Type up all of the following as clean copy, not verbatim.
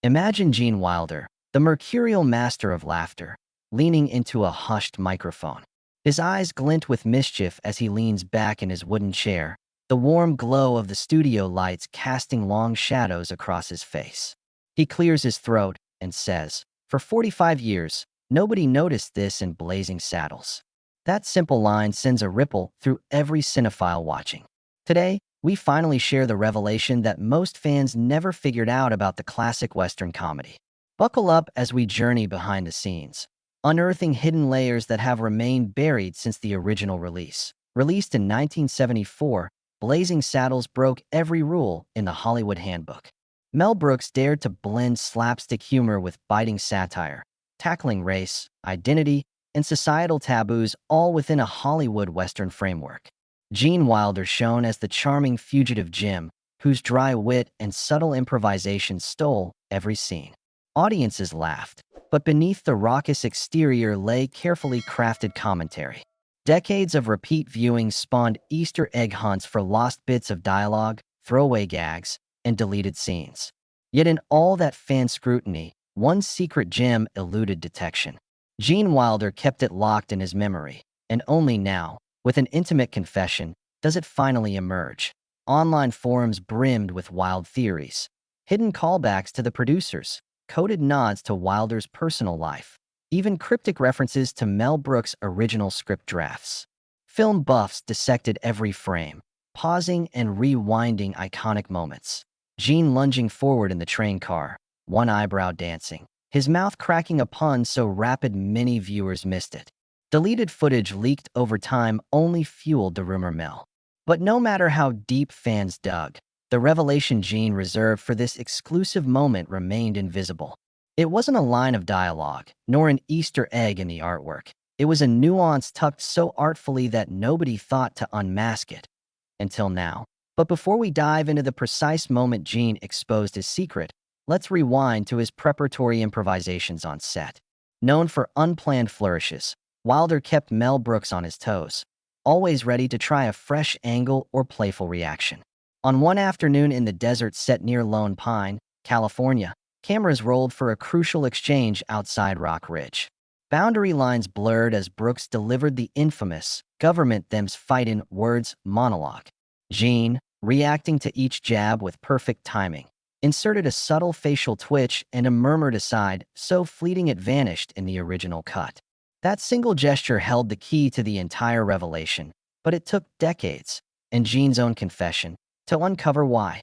Imagine Gene Wilder, the mercurial master of laughter, leaning into a hushed microphone. His eyes glint with mischief as he leans back in his wooden chair, the warm glow of the studio lights casting long shadows across his face. He clears his throat and says, "For 45 years, nobody noticed this in Blazing Saddles." That simple line sends a ripple through every cinephile watching. Today, we finally share the revelation that most fans never figured out about the classic Western comedy. Buckle up as we journey behind the scenes, unearthing hidden layers that have remained buried since the original release. Released in 1974, Blazing Saddles broke every rule in the Hollywood Handbook. Mel Brooks dared to blend slapstick humor with biting satire, tackling race, identity, and societal taboos all within a Hollywood Western framework. Gene Wilder shone as the charming fugitive Jim, whose dry wit and subtle improvisation stole every scene. Audiences laughed, but beneath the raucous exterior lay carefully crafted commentary. Decades of repeat viewing spawned Easter egg hunts for lost bits of dialogue, throwaway gags, and deleted scenes. Yet in all that fan scrutiny, one secret gem eluded detection. Gene Wilder kept it locked in his memory, and only now, with an intimate confession, does it finally emerge. Online forums brimmed with wild theories, hidden callbacks to the producers, coded nods to Wilder's personal life, even cryptic references to Mel Brooks' original script drafts. Film buffs dissected every frame, pausing and rewinding iconic moments. Gene lunging forward in the train car, one eyebrow dancing, his mouth cracking a pun so rapid many viewers missed it. Deleted footage leaked over time only fueled the rumor mill. But no matter how deep fans dug, the revelation Gene reserved for this exclusive moment remained invisible. It wasn't a line of dialogue, nor an Easter egg in the artwork. It was a nuance tucked so artfully that nobody thought to unmask it. Until now. But before we dive into the precise moment Gene exposed his secret, let's rewind to his preparatory improvisations on set. Known for unplanned flourishes, Wilder kept Mel Brooks on his toes, always ready to try a fresh angle or playful reaction. On one afternoon in the desert set near Lone Pine, California, cameras rolled for a crucial exchange outside Rock Ridge. Boundary lines blurred as Brooks delivered the infamous "government them's fightin' words" monologue. Gene, reacting to each jab with perfect timing, inserted a subtle facial twitch and a murmured aside so fleeting it vanished in the original cut. That single gesture held the key to the entire revelation, but it took decades, and Gene's own confession, to uncover why.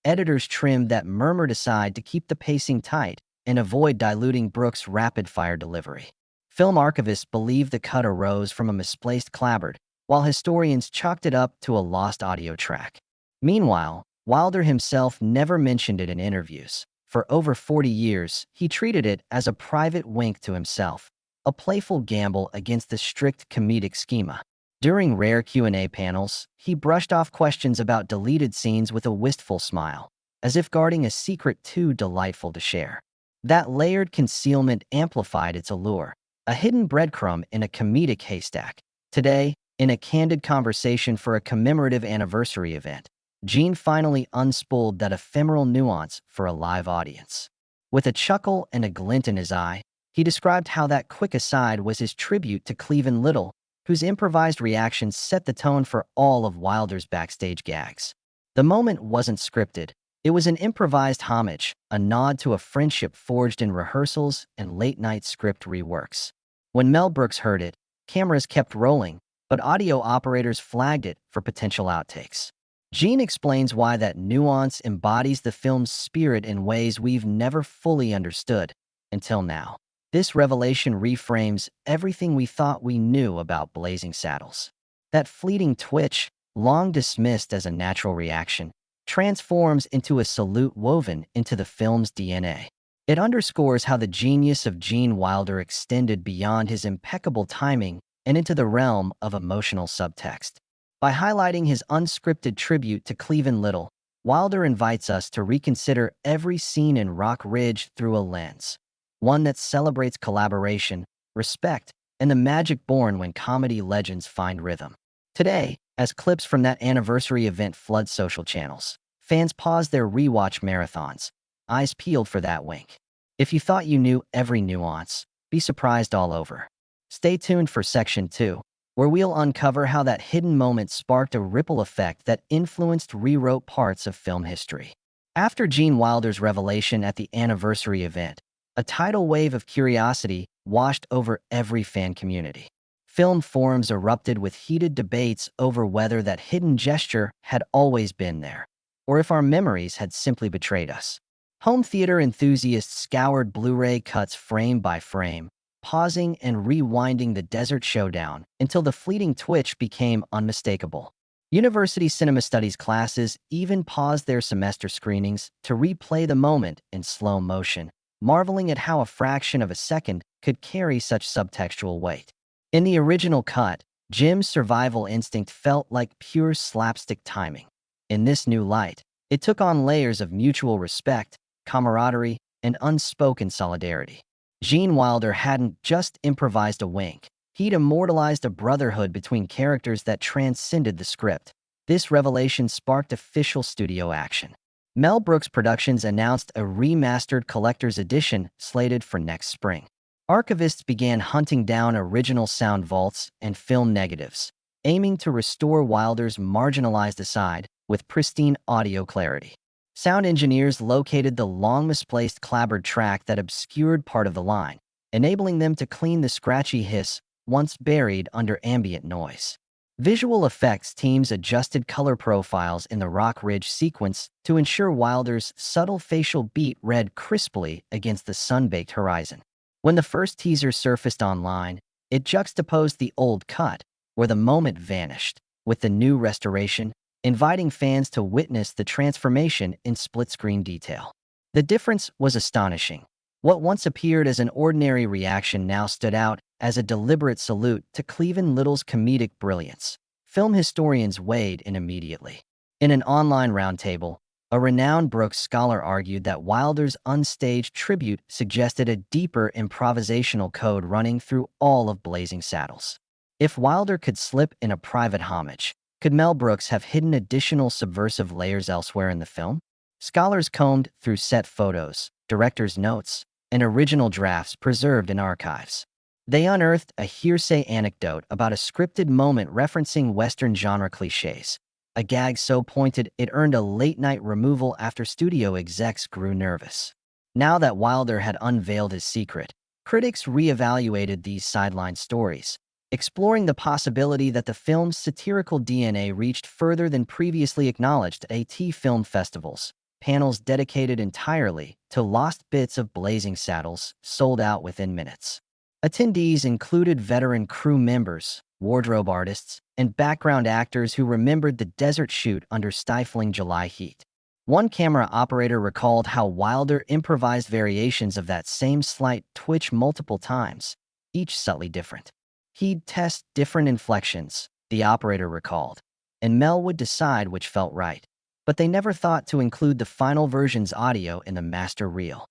Editors trimmed that murmured aside to keep the pacing tight and avoid diluting Brooks' rapid-fire delivery. Film archivists believe the cut arose from a misplaced clapboard, while historians chalked it up to a lost audio track. Meanwhile, Wilder himself never mentioned it in interviews. For over 40 years, he treated it as a private wink to himself, a playful gamble against the strict comedic schema. During rare Q&A panels, he brushed off questions about deleted scenes with a wistful smile, as if guarding a secret too delightful to share. That layered concealment amplified its allure, a hidden breadcrumb in a comedic haystack. Today, in a candid conversation for a commemorative anniversary event, Gene finally unspooled that ephemeral nuance for a live audience. With a chuckle and a glint in his eye, he described how that quick aside was his tribute to Cleavon Little, whose improvised reactions set the tone for all of Wilder's backstage gags. The moment wasn't scripted. It was an improvised homage, a nod to a friendship forged in rehearsals and late-night script reworks. When Mel Brooks heard it, cameras kept rolling, but audio operators flagged it for potential outtakes. Gene explains why that nuance embodies the film's spirit in ways we've never fully understood until now. This revelation reframes everything we thought we knew about Blazing Saddles. That fleeting twitch, long dismissed as a natural reaction, transforms into a salute woven into the film's DNA. It underscores how the genius of Gene Wilder extended beyond his impeccable timing and into the realm of emotional subtext. By highlighting his unscripted tribute to Cleavon Little, Wilder invites us to reconsider every scene in Rock Ridge through a lens. One that celebrates collaboration, respect, and the magic born when comedy legends find rhythm. Today, as clips from that anniversary event flood social channels, fans pause their rewatch marathons, eyes peeled for that wink. If you thought you knew every nuance, be surprised all over. Stay tuned for Section 2, where we'll uncover how that hidden moment sparked a ripple effect that rewrote parts of film history. After Gene Wilder's revelation at the anniversary event, a tidal wave of curiosity washed over every fan community. Film forums erupted with heated debates over whether that hidden gesture had always been there, or if our memories had simply betrayed us. Home theater enthusiasts scoured Blu-ray cuts frame by frame, pausing and rewinding the Desert Showdown until the fleeting twitch became unmistakable. University cinema studies classes even paused their semester screenings to replay the moment in slow motion, marveling at how a fraction of a second could carry such subtextual weight. In the original cut, Jim's survival instinct felt like pure slapstick timing. In this new light, it took on layers of mutual respect, camaraderie, and unspoken solidarity. Gene Wilder hadn't just improvised a wink. He'd immortalized a brotherhood between characters that transcended the script. This revelation sparked official studio action. Mel Brooks Productions announced a remastered collector's edition slated for next spring. Archivists began hunting down original sound vaults and film negatives, aiming to restore Wilder's marginalized aside with pristine audio clarity. Sound engineers located the long-misplaced clabbered track that obscured part of the line, enabling them to clean the scratchy hiss once buried under ambient noise. Visual effects teams adjusted color profiles in the Rock Ridge sequence to ensure Wilder's subtle facial beat read crisply against the sun-baked horizon. When the first teaser surfaced online, it juxtaposed the old cut, where the moment vanished, with the new restoration, inviting fans to witness the transformation in split-screen detail. The difference was astonishing. What once appeared as an ordinary reaction now stood out as a deliberate salute to Cleavon Little's comedic brilliance. Film historians weighed in immediately. In an online roundtable, a renowned Brooks scholar argued that Wilder's unstaged tribute suggested a deeper improvisational code running through all of Blazing Saddles. If Wilder could slip in a private homage, could Mel Brooks have hidden additional subversive layers elsewhere in the film? Scholars combed through set photos, director's notes, and original drafts preserved in archives. They unearthed a hearsay anecdote about a scripted moment referencing Western genre cliches, a gag so pointed it earned a late-night removal after studio execs grew nervous. Now that Wilder had unveiled his secret, critics reevaluated these sideline stories, exploring the possibility that the film's satirical DNA reached further than previously acknowledged at film festivals. Panels dedicated entirely to lost bits of Blazing Saddles sold out within minutes. Attendees included veteran crew members, wardrobe artists, and background actors who remembered the desert shoot under stifling July heat. One camera operator recalled how Wilder improvised variations of that same slight twitch multiple times, each subtly different. He'd test different inflections, the operator recalled, and Mel would decide which felt right. But they never thought to include the final version's audio in the master reel.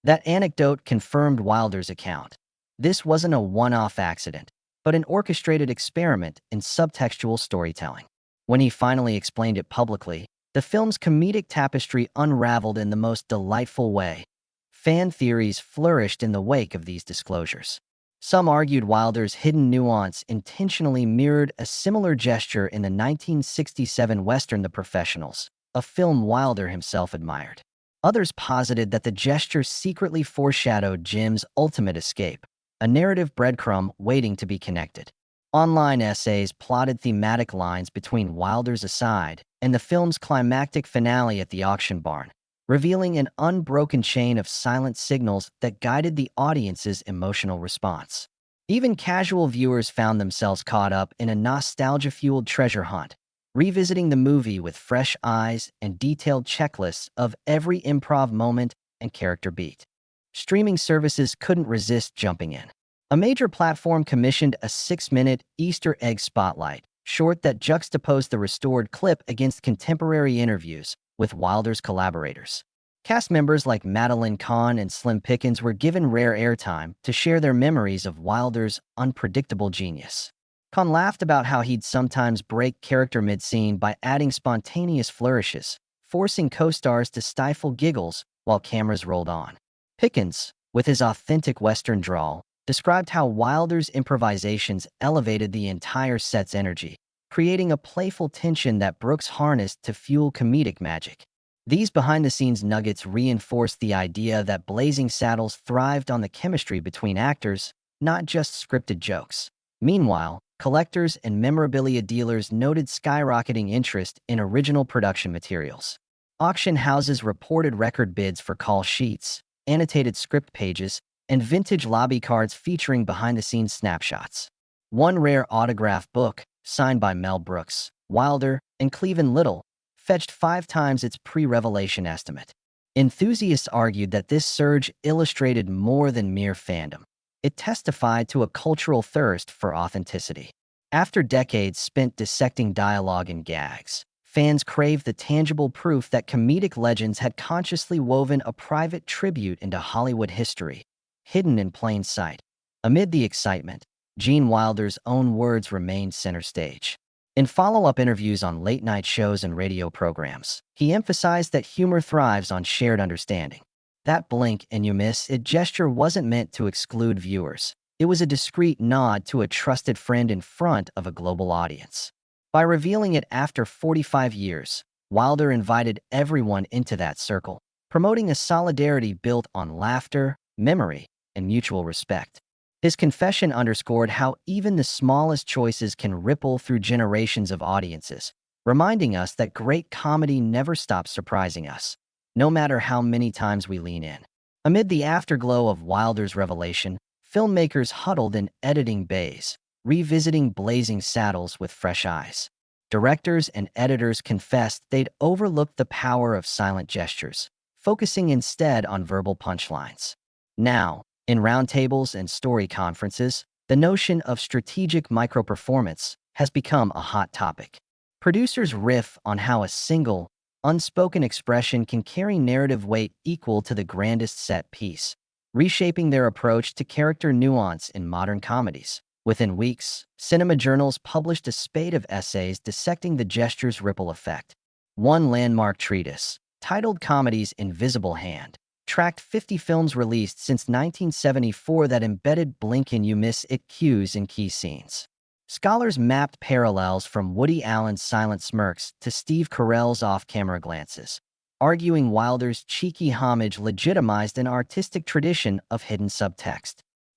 That anecdote confirmed Wilder's account. This wasn't a one-off accident, but an orchestrated experiment in subtextual storytelling. When he finally explained it publicly, the film's comedic tapestry unraveled in the most delightful way. Fan theories flourished in the wake of these disclosures. Some argued Wilder's hidden nuance intentionally mirrored a similar gesture in the 1967 Western The Professionals, a film Wilder himself admired. Others posited that the gesture secretly foreshadowed Jim's ultimate escape, a narrative breadcrumb waiting to be connected. Online essays plotted thematic lines between Wilder's aside and the film's climactic finale at the auction barn, revealing an unbroken chain of silent signals that guided the audience's emotional response. Even casual viewers found themselves caught up in a nostalgia-fueled treasure hunt, revisiting the movie with fresh eyes and detailed checklists of every improv moment and character beat. Streaming services couldn't resist jumping in. A major platform commissioned a 6-minute Easter egg spotlight, short that juxtaposed the restored clip against contemporary interviews with Wilder's collaborators. Cast members like Madeline Kahn and Slim Pickens were given rare airtime to share their memories of Wilder's unpredictable genius. Kahn laughed about how he'd sometimes break character mid-scene by adding spontaneous flourishes, forcing co-stars to stifle giggles while cameras rolled on. Pickens, with his authentic Western drawl, described how Wilder's improvisations elevated the entire set's energy, creating a playful tension that Brooks harnessed to fuel comedic magic. These behind-the-scenes nuggets reinforced the idea that Blazing Saddles thrived on the chemistry between actors, not just scripted jokes. Meanwhile, collectors and memorabilia dealers noted skyrocketing interest in original production materials. Auction houses reported record bids for call sheets, annotated script pages, and vintage lobby cards featuring behind-the-scenes snapshots. One rare autograph book, signed by Mel Brooks, Wilder, and Cleveland Little, fetched 5 times its pre-revelation estimate. Enthusiasts argued that this surge illustrated more than mere fandom. It testified to a cultural thirst for authenticity. After decades spent dissecting dialogue and gags, fans craved the tangible proof that comedic legends had consciously woven a private tribute into Hollywood history, hidden in plain sight. Amid the excitement, Gene Wilder's own words remained center stage. In follow-up interviews on late-night shows and radio programs, he emphasized that humor thrives on shared understanding. That blink and you miss it gesture wasn't meant to exclude viewers. It was a discreet nod to a trusted friend in front of a global audience. By revealing it after 45 years, Wilder invited everyone into that circle, promoting a solidarity built on laughter, memory, and mutual respect. His confession underscored how even the smallest choices can ripple through generations of audiences, reminding us that great comedy never stops surprising us, no matter how many times we lean in. Amid the afterglow of Wilder's revelation, filmmakers huddled in editing bays, revisiting Blazing Saddles with fresh eyes. Directors and editors confessed they'd overlooked the power of silent gestures, focusing instead on verbal punchlines. Now, in roundtables and story conferences, the notion of strategic microperformance has become a hot topic. Producers riff on how a single, unspoken expression can carry narrative weight equal to the grandest set piece, reshaping their approach to character nuance in modern comedies. Within weeks, cinema journals published a spate of essays dissecting the gesture's ripple effect. One landmark treatise, titled Comedy's Invisible Hand, tracked 50 films released since 1974 that embedded blink and you miss it cues in key scenes. Scholars mapped parallels from Woody Allen's silent smirks to Steve Carell's off-camera glances, arguing Wilder's cheeky homage legitimized an artistic tradition of hidden subtext.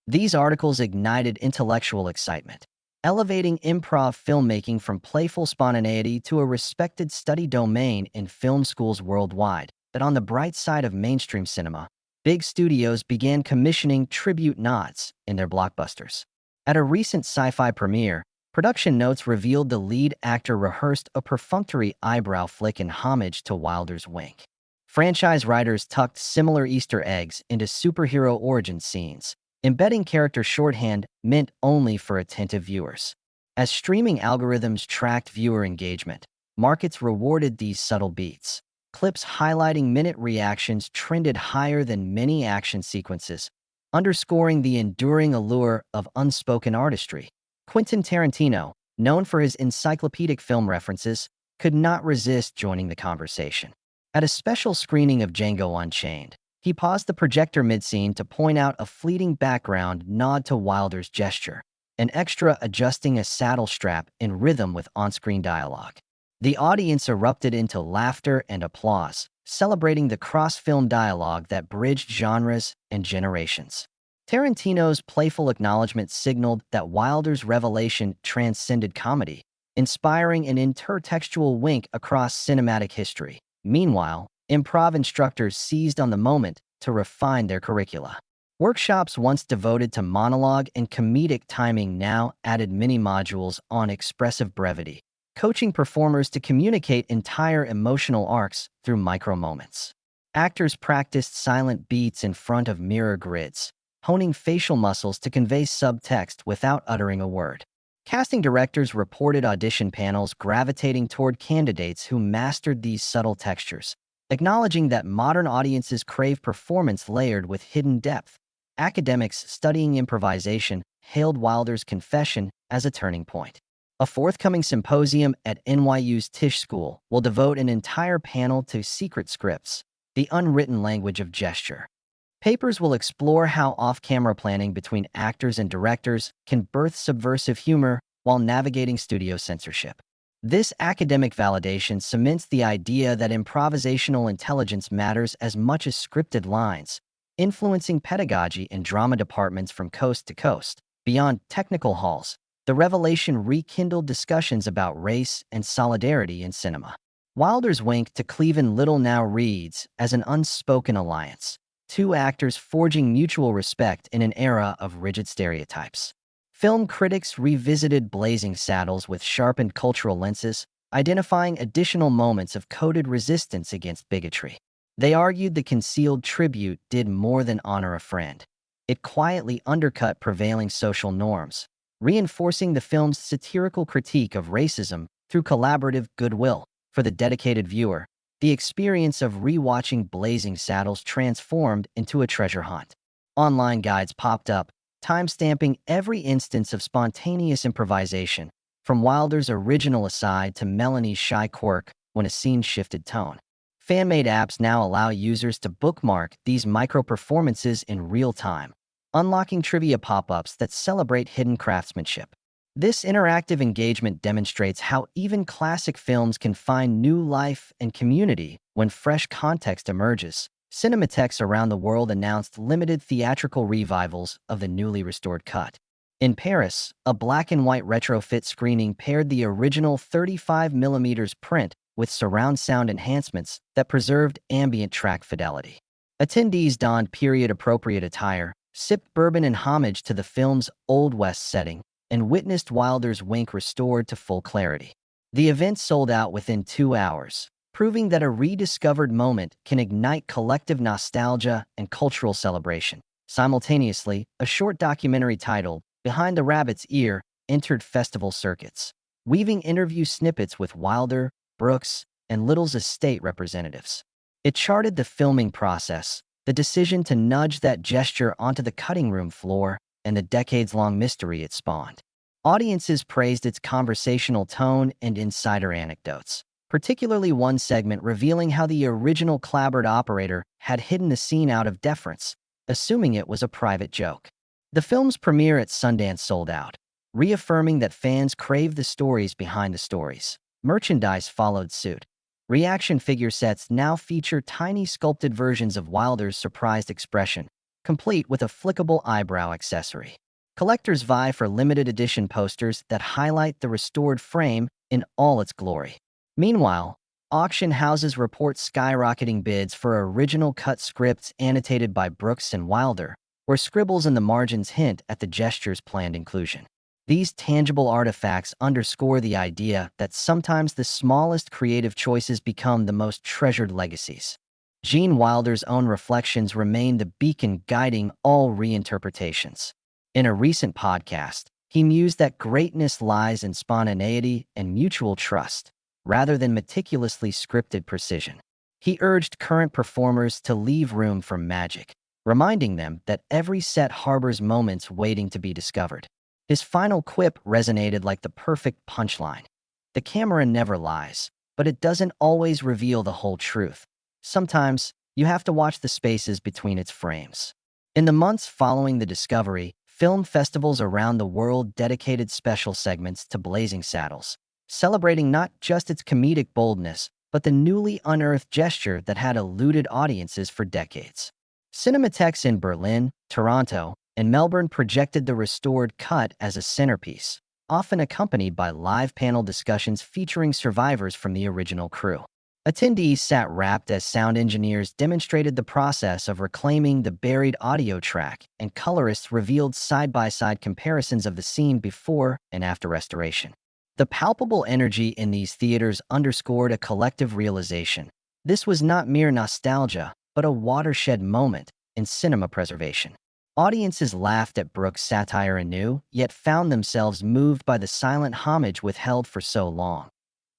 These articles ignited intellectual excitement, elevating improv filmmaking from playful spontaneity to a respected study domain in film schools worldwide. But on the bright side of mainstream cinema, big studios began commissioning tribute nods in their blockbusters. At a recent sci-fi premiere, production notes revealed the lead actor rehearsed a perfunctory eyebrow flick in homage to Wilder's wink. Franchise writers tucked similar Easter eggs into superhero origin scenes, embedding character shorthand meant only for attentive viewers. As streaming algorithms tracked viewer engagement, markets rewarded these subtle beats. Clips highlighting minute reactions trended higher than many action sequences, underscoring the enduring allure of unspoken artistry. Quentin Tarantino, known for his encyclopedic film references, could not resist joining the conversation. At a special screening of Django Unchained, he paused the projector mid-scene to point out a fleeting background nod to Wilder's gesture, an extra adjusting a saddle strap in rhythm with on-screen dialogue. The audience erupted into laughter and applause, celebrating the cross-film dialogue that bridged genres and generations. Tarantino's playful acknowledgement signaled that Wilder's revelation transcended comedy, inspiring an intertextual wink across cinematic history. Meanwhile, improv instructors seized on the moment to refine their curricula. Workshops once devoted to monologue and comedic timing now added mini-modules on expressive brevity, coaching performers to communicate entire emotional arcs through micro-moments. Actors practiced silent beats in front of mirror grids, honing facial muscles to convey subtext without uttering a word. Casting directors reported audition panels gravitating toward candidates who mastered these subtle textures, acknowledging that modern audiences crave performance layered with hidden depth. Academics studying improvisation hailed Wilder's confession as a turning point. A forthcoming symposium at NYU's Tisch School will devote an entire panel to secret scripts, The unwritten language of gesture. Papers will explore how off-camera planning between actors and directors can birth subversive humor while navigating studio censorship. This academic validation cements the idea that improvisational intelligence matters as much as scripted lines, influencing pedagogy in drama departments from coast to coast. Beyond technical halls, the revelation rekindled discussions about race and solidarity in cinema. Wilder's wink to Cleavon Little now reads as an unspoken alliance, two actors forging mutual respect in an era of rigid stereotypes. Film critics revisited Blazing Saddles with sharpened cultural lenses, identifying additional moments of coded resistance against bigotry. They argued the concealed tribute did more than honor a friend. It quietly undercut prevailing social norms, reinforcing the film's satirical critique of racism through collaborative goodwill. For the dedicated viewer, the experience of rewatching Blazing Saddles transformed into a treasure hunt. Online guides popped up, timestamping every instance of spontaneous improvisation, from Wilder's original aside to Melanie's shy quirk when a scene shifted tone. Fan-made apps now allow users to bookmark these micro-performances in real time, unlocking trivia pop-ups that celebrate hidden craftsmanship. This interactive engagement demonstrates how even classic films can find new life and community when fresh context emerges. Cinematheques around the world announced limited theatrical revivals of the newly restored cut. In Paris, a black-and-white retrofit screening paired the original 35mm print with surround sound enhancements that preserved ambient track fidelity. Attendees donned period-appropriate attire, sipped bourbon in homage to the film's Old West setting, and witnessed Wilder's wink restored to full clarity. The event sold out within 2 hours, proving that a rediscovered moment can ignite collective nostalgia and cultural celebration. Simultaneously, a short documentary titled Behind the Rabbit's Ear entered festival circuits, weaving interview snippets with Wilder, Brooks, and Little's estate representatives. It charted the filming process, the decision to nudge that gesture onto the cutting room floor, and the decades-long mystery it spawned. Audiences praised its conversational tone and insider anecdotes, particularly one segment revealing how the original clapboard operator had hidden the scene out of deference, assuming it was a private joke. The film's premiere at Sundance sold out, reaffirming that fans crave the stories behind the stories. Merchandise followed suit. Reaction figure sets now feature tiny sculpted versions of Wilder's surprised expression, complete with a flickable eyebrow accessory. Collectors vie for limited edition posters that highlight the restored frame in all its glory. Meanwhile, auction houses report skyrocketing bids for original cut scripts annotated by Brooks and Wilder, where scribbles in the margins hint at the gesture's planned inclusion. These tangible artifacts underscore the idea that sometimes the smallest creative choices become the most treasured legacies. Gene Wilder's own reflections remain the beacon guiding all reinterpretations. In a recent podcast, he mused that greatness lies in spontaneity and mutual trust, rather than meticulously scripted precision. He urged current performers to leave room for magic, reminding them that every set harbors moments waiting to be discovered. His final quip resonated like the perfect punchline. The camera never lies, but it doesn't always reveal the whole truth. Sometimes, you have to watch the spaces between its frames. In the months following the discovery, film festivals around the world dedicated special segments to Blazing Saddles, celebrating not just its comedic boldness, but the newly unearthed gesture that had eluded audiences for decades. Cinematheques in Berlin, Toronto, and Melbourne projected the restored cut as a centerpiece, often accompanied by live panel discussions featuring survivors from the original crew. Attendees sat rapt as sound engineers demonstrated the process of reclaiming the buried audio track, and colorists revealed side-by-side comparisons of the scene before and after restoration. The palpable energy in these theaters underscored a collective realization. This was not mere nostalgia, but a watershed moment in cinema preservation. Audiences laughed at Brooks' satire anew, yet found themselves moved by the silent homage withheld for so long.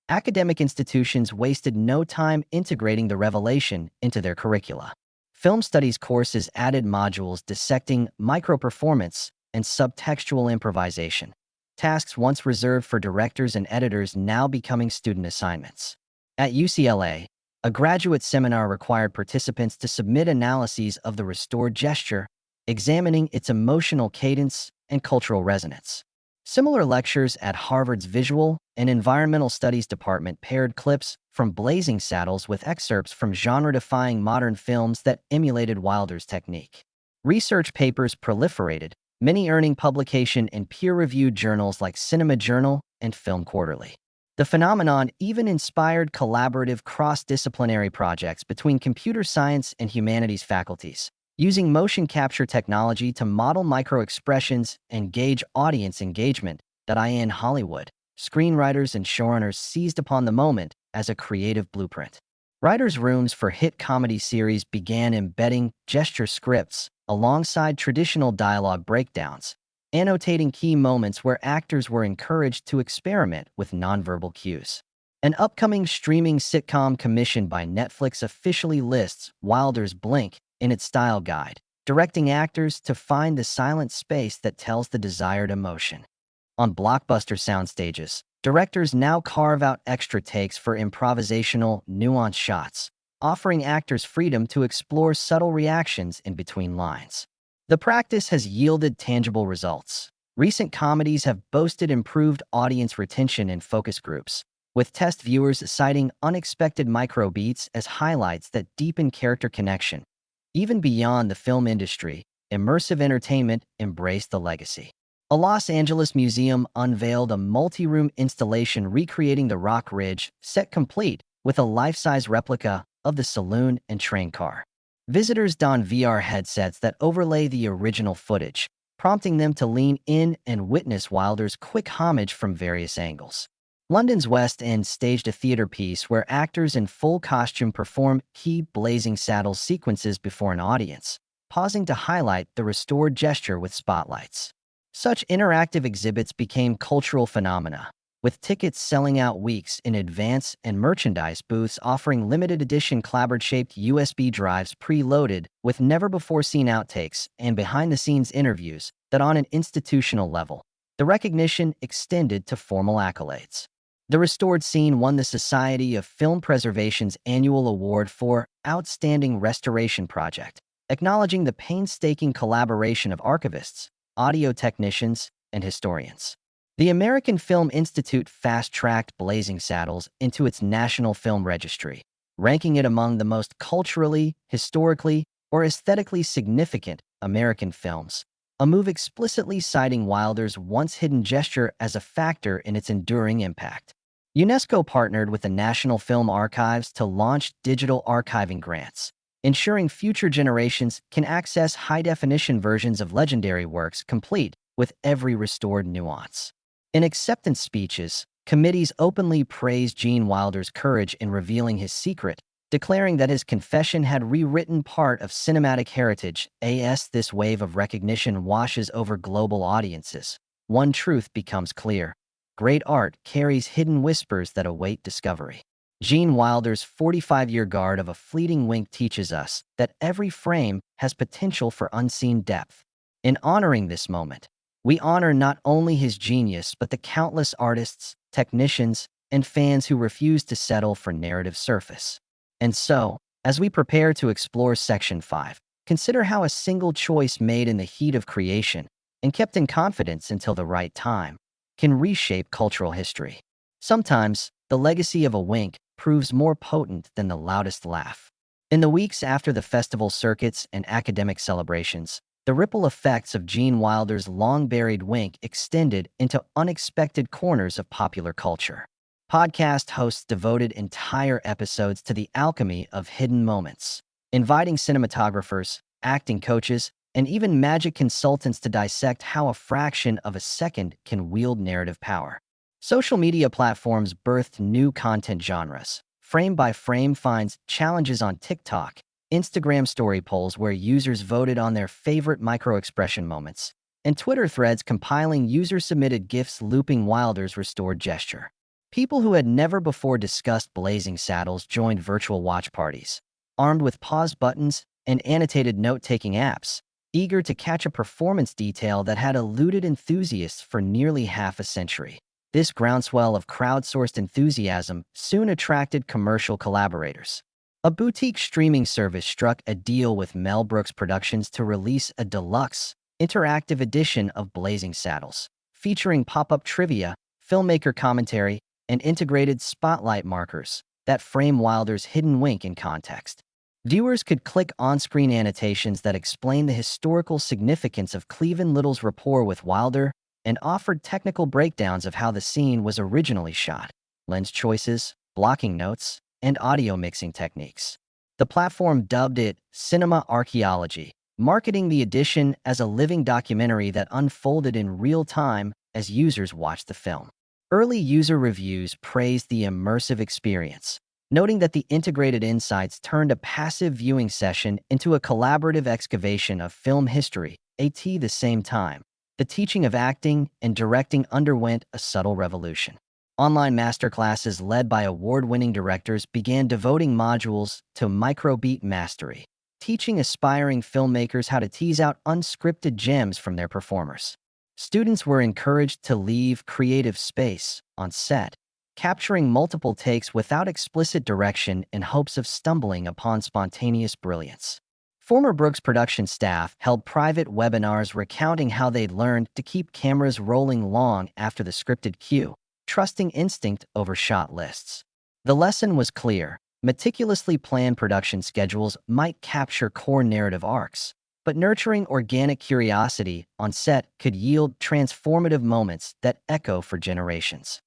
Academic institutions wasted no time integrating the revelation into their curricula. Film studies courses added modules dissecting micro-performance and subtextual improvisation, tasks once reserved for directors and editors now becoming student assignments. At UCLA, A graduate seminar required participants to submit analyses of the restored gesture, examining its emotional cadence and cultural resonance. Similar lectures at Harvard's Visual and Environmental Studies department paired clips from Blazing Saddles with excerpts from genre-defying modern films that emulated Wilder's technique. Research papers proliferated, many earning publication in peer-reviewed journals like Cinema Journal and Film Quarterly. The phenomenon even inspired collaborative cross-disciplinary projects between computer science and humanities faculties, using motion capture technology to model micro-expressions and gauge audience engagement. In Hollywood, screenwriters and showrunners seized upon the moment as a creative blueprint. Writers' rooms for hit comedy series began embedding gesture scripts alongside traditional dialogue breakdowns, annotating key moments where actors were encouraged to experiment with nonverbal cues. An upcoming streaming sitcom commissioned by Netflix officially lists Wilder's Blink in its style guide, directing actors to find the silent space that tells the desired emotion. On blockbuster soundstages, directors now carve out extra takes for improvisational, nuanced shots, offering actors freedom to explore subtle reactions in between lines. The practice has yielded tangible results. Recent comedies have boasted improved audience retention in focus groups, with test viewers citing unexpected microbeats as highlights that deepen character connection. Even beyond the film industry, immersive entertainment embraced the legacy. A Los Angeles museum unveiled a multi-room installation recreating the Rock Ridge, set complete with a life-size replica of the saloon and train car. Visitors don VR headsets that overlay the original footage, prompting them to lean in and witness Wilder's quick homage from various angles. London's West End staged a theater piece where actors in full costume perform key Blazing Saddles sequences before an audience, pausing to highlight the restored gesture with spotlights. Such interactive exhibits became cultural phenomena, with tickets selling out weeks in advance and merchandise booths offering limited-edition clapboard-shaped USB drives preloaded with never-before-seen outtakes and behind-the-scenes interviews. On an institutional level, the recognition extended to formal accolades. The restored scene won the Society of Film Preservation's annual award for Outstanding Restoration Project, acknowledging the painstaking collaboration of archivists, audio technicians, and historians. The American Film Institute fast-tracked Blazing Saddles into its National Film Registry, ranking it among the most culturally, historically, or aesthetically significant American films, a move explicitly citing Wilder's once-hidden gesture as a factor in its enduring impact. UNESCO partnered with the National Film Archives to launch digital archiving grants, ensuring future generations can access high-definition versions of legendary works complete with every restored nuance. In acceptance speeches, committees openly praised Gene Wilder's courage in revealing his secret, declaring that his confession had rewritten part of cinematic heritage. As this wave of recognition washes over global audiences, one truth becomes clear: great art carries hidden whispers that await discovery. Gene Wilder's 45-year guard of a fleeting wink teaches us that every frame has potential for unseen depth. In honoring this moment, we honor not only his genius but the countless artists, technicians, and fans who refuse to settle for narrative surface. And so, as we prepare to explore Section 5, consider how a single choice made in the heat of creation and kept in confidence until the right time can reshape cultural history. Sometimes, the legacy of a wink proves more potent than the loudest laugh. In the weeks after the festival circuits and academic celebrations, the ripple effects of Gene Wilder's long-buried wink extended into unexpected corners of popular culture. Podcast hosts devoted entire episodes to the alchemy of hidden moments, inviting cinematographers, acting coaches, and even magic consultants to dissect how a fraction of a second can wield narrative power. Social media platforms birthed new content genres. Frame by Frame finds challenges on TikTok, Instagram story polls where users voted on their favorite micro-expression moments, and Twitter threads compiling user-submitted GIFs looping Wilder's restored gesture. People who had never before discussed Blazing Saddles joined virtual watch parties, armed with pause buttons and annotated note-taking apps, eager to catch a performance detail that had eluded enthusiasts for nearly half a century. This groundswell of crowdsourced enthusiasm soon attracted commercial collaborators. A boutique streaming service struck a deal with Mel Brooks Productions to release a deluxe, interactive edition of Blazing Saddles, featuring pop-up trivia, filmmaker commentary, and integrated spotlight markers that frame Wilder's hidden wink in context. Viewers could click on-screen annotations that explain the historical significance of Cleavon Little's rapport with Wilder and offered technical breakdowns of how the scene was originally shot, lens choices, blocking notes, and audio mixing techniques. The platform dubbed it Cinema Archaeology, marketing the edition as a living documentary that unfolded in real time as users watched the film. Early user reviews praised the immersive experience, noting that the integrated insights turned a passive viewing session into a collaborative excavation of film history. At the same time, the teaching of acting and directing underwent a subtle revolution. Online masterclasses led by award-winning directors began devoting modules to microbeat mastery, teaching aspiring filmmakers how to tease out unscripted gems from their performers. Students were encouraged to leave creative space on set, capturing multiple takes without explicit direction in hopes of stumbling upon spontaneous brilliance. Former Brooks production staff held private webinars recounting how they'd learned to keep cameras rolling long after the scripted cue, trusting instinct over shot lists. The lesson was clear. Meticulously planned production schedules might capture core narrative arcs, but nurturing organic curiosity on set could yield transformative moments that echo for generations.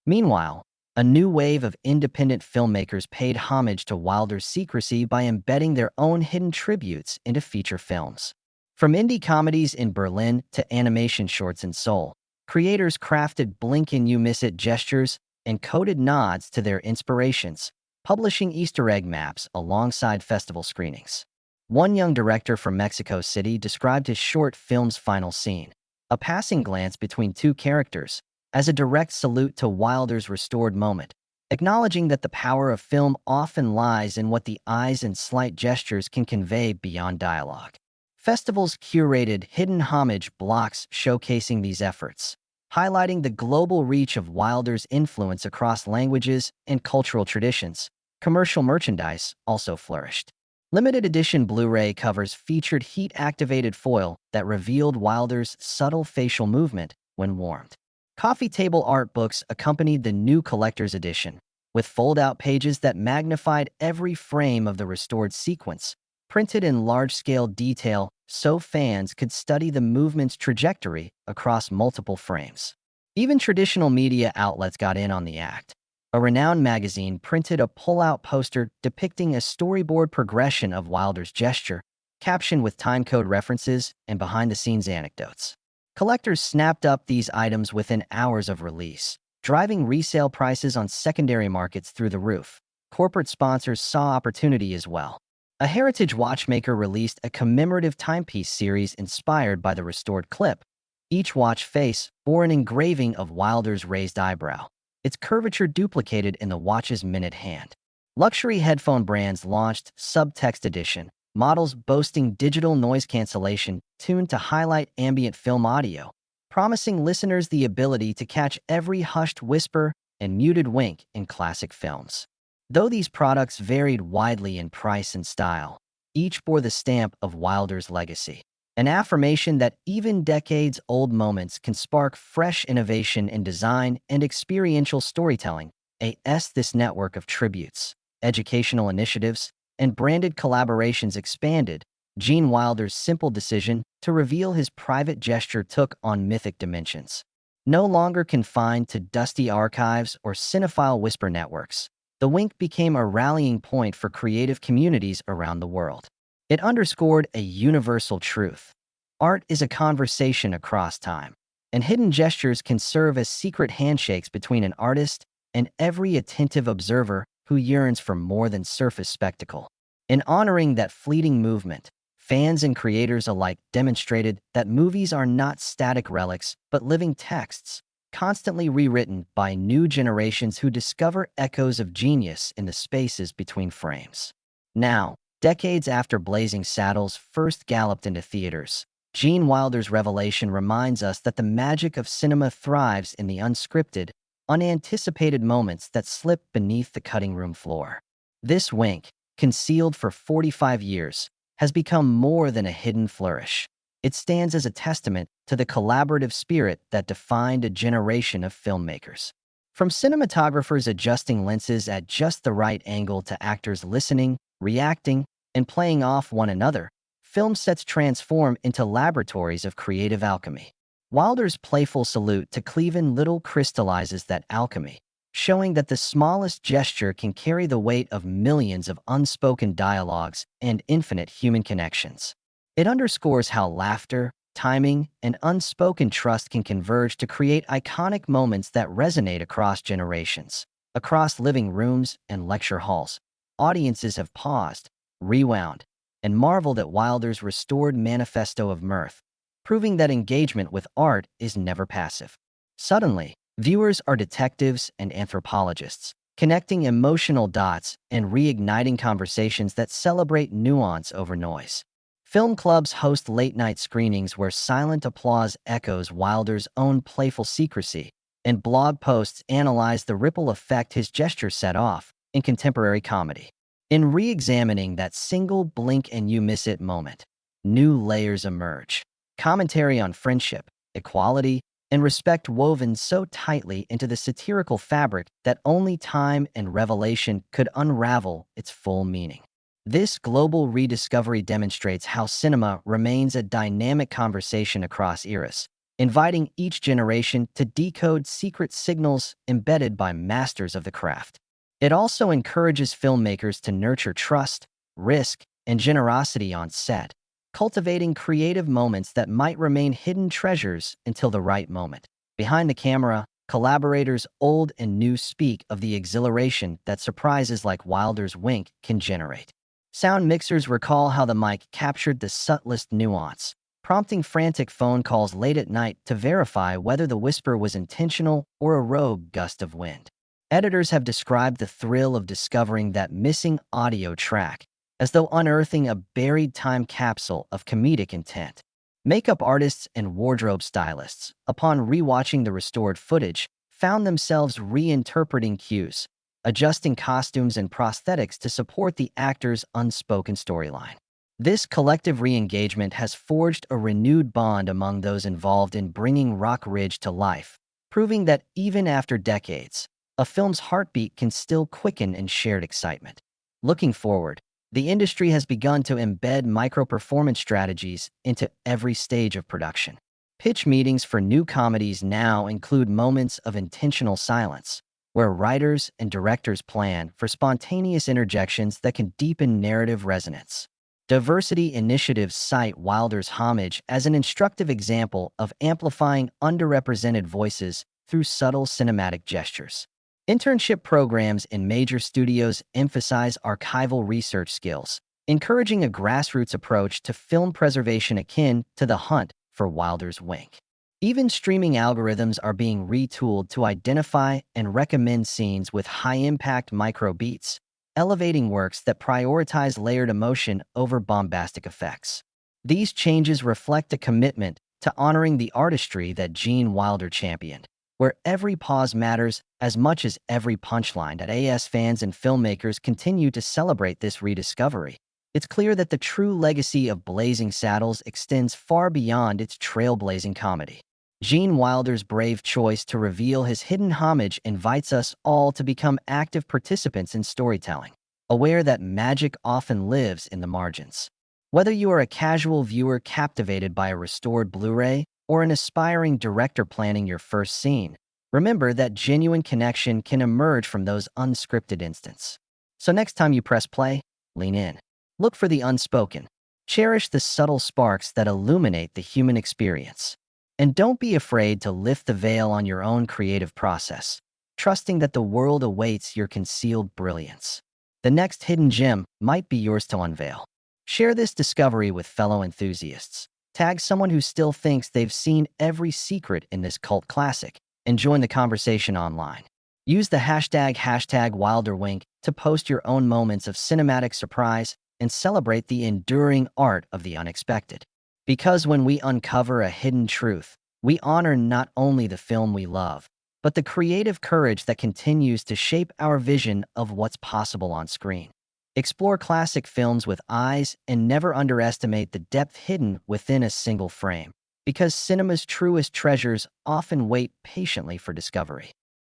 Meanwhile, a new wave of independent filmmakers paid homage to Wilder's secrecy by embedding their own hidden tributes into feature films. From indie comedies in Berlin to animation shorts in Seoul, creators crafted blink-and-you-miss-it gestures and coded nods to their inspirations, publishing Easter egg maps alongside festival screenings. One young director from Mexico City described his short film's final scene, a passing glance between two characters, as a direct salute to Wilder's restored moment, acknowledging that the power of film often lies in what the eyes and slight gestures can convey beyond dialogue. Festivals curated hidden homage blocks showcasing these efforts, highlighting the global reach of Wilder's influence across languages and cultural traditions. Commercial merchandise also flourished. Limited edition Blu-ray covers featured heat-activated foil that revealed Wilder's subtle facial movement when warmed. Coffee table art books accompanied the new collector's edition, with fold-out pages that magnified every frame of the restored sequence, printed in large-scale detail so fans could study the movement's trajectory across multiple frames. Even traditional media outlets got in on the act. A renowned magazine printed a pull-out poster depicting a storyboard progression of Wilder's gesture, captioned with timecode references and behind-the-scenes anecdotes. Collectors snapped up these items within hours of release, driving resale prices on secondary markets through the roof. Corporate sponsors saw opportunity as well. A heritage watchmaker released a commemorative timepiece series inspired by the restored clip. Each watch face bore an engraving of Wilder's raised eyebrow, its curvature duplicated in the watch's minute hand. Luxury headphone brands launched Subtext Edition, models boasting digital noise cancellation tuned to highlight ambient film audio, promising listeners the ability to catch every hushed whisper and muted wink in classic films. Though these products varied widely in price and style, each bore the stamp of Wilder's legacy, an affirmation that even decades-old moments can spark fresh innovation in design and experiential storytelling. This network of tributes, educational initiatives, and branded collaborations expanded. Gene Wilder's simple decision to reveal his private gesture took on mythic dimensions. No longer confined to dusty archives or cinephile whisper networks, the wink became a rallying point for creative communities around the world. It underscored a universal truth. Art is a conversation across time, and hidden gestures can serve as secret handshakes between an artist and every attentive observer who yearns for more than surface spectacle. In honoring that fleeting movement, fans and creators alike demonstrated that movies are not static relics but living texts, constantly rewritten by new generations who discover echoes of genius in the spaces between frames. Now, decades after Blazing Saddles first galloped into theaters, Gene Wilder's revelation reminds us that the magic of cinema thrives in the unscripted, unanticipated moments that slip beneath the cutting room floor. This wink, concealed for 45 years, has become more than a hidden flourish. It stands as a testament to the collaborative spirit that defined a generation of filmmakers. From cinematographers adjusting lenses at just the right angle to actors listening, reacting, and playing off one another, film sets transform into laboratories of creative alchemy. Wilder's playful salute to Cleveland Little crystallizes that alchemy, showing that the smallest gesture can carry the weight of millions of unspoken dialogues and infinite human connections. It underscores how laughter, timing, and unspoken trust can converge to create iconic moments that resonate across generations. Across living rooms and lecture halls, audiences have paused, rewound, and marveled at Wilder's restored manifesto of mirth, proving that engagement with art is never passive. Suddenly, viewers are detectives and anthropologists, connecting emotional dots and reigniting conversations that celebrate nuance over noise. Film clubs host late-night screenings where silent applause echoes Wilder's own playful secrecy, and blog posts analyze the ripple effect his gesture set off in contemporary comedy. In re-examining that single blink and you miss it moment, new layers emerge. Commentary on friendship, equality, and respect woven so tightly into the satirical fabric that only time and revelation could unravel its full meaning. This global rediscovery demonstrates how cinema remains a dynamic conversation across eras, inviting each generation to decode secret signals embedded by masters of the craft. It also encourages filmmakers to nurture trust, risk, and generosity on set, cultivating creative moments that might remain hidden treasures until the right moment. Behind the camera, collaborators old and new speak of the exhilaration that surprises like Wilder's wink can generate. Sound mixers recall how the mic captured the subtlest nuance, prompting frantic phone calls late at night to verify whether the whisper was intentional or a rogue gust of wind. Editors have described the thrill of discovering that missing audio track as though unearthing a buried time capsule of comedic intent. Makeup artists and wardrobe stylists, upon rewatching the restored footage, found themselves reinterpreting cues, adjusting costumes and prosthetics to support the actor's unspoken storyline. This collective re-engagement has forged a renewed bond among those involved in bringing Rock Ridge to life, proving that even after decades, a film's heartbeat can still quicken in shared excitement. Looking forward, the industry has begun to embed micro-performance strategies into every stage of production. Pitch meetings for new comedies now include moments of intentional silence, where writers and directors plan for spontaneous interjections that can deepen narrative resonance. Diversity initiatives cite Wilder's homage as an instructive example of amplifying underrepresented voices through subtle cinematic gestures. Internship programs in major studios emphasize archival research skills, encouraging a grassroots approach to film preservation akin to the hunt for Wilder's wink. Even streaming algorithms are being retooled to identify and recommend scenes with high-impact microbeats, elevating works that prioritize layered emotion over bombastic effects. These changes reflect a commitment to honoring the artistry that Gene Wilder championed, where every pause matters as much as every punchline. As fans and filmmakers continue to celebrate this rediscovery, it's clear that the true legacy of Blazing Saddles extends far beyond its trailblazing comedy. Gene Wilder's brave choice to reveal his hidden homage invites us all to become active participants in storytelling, aware that magic often lives in the margins. Whether you are a casual viewer captivated by a restored Blu-ray or an aspiring director planning your first scene, remember that genuine connection can emerge from those unscripted instants. So next time you press play, lean in. Look for the unspoken. Cherish the subtle sparks that illuminate the human experience. And don't be afraid to lift the veil on your own creative process, trusting that the world awaits your concealed brilliance. The next hidden gem might be yours to unveil. Share this discovery with fellow enthusiasts. Tag someone who still thinks they've seen every secret in this cult classic, and join the conversation online. Use the hashtag #WilderWink to post your own moments of cinematic surprise and celebrate the enduring art of the unexpected. Because when we uncover a hidden truth, we honor not only the film we love, but the creative courage that continues to shape our vision of what's possible on screen. Explore classic films with eyes and never underestimate the depth hidden within a single frame, because cinema's truest treasures often wait patiently for discovery.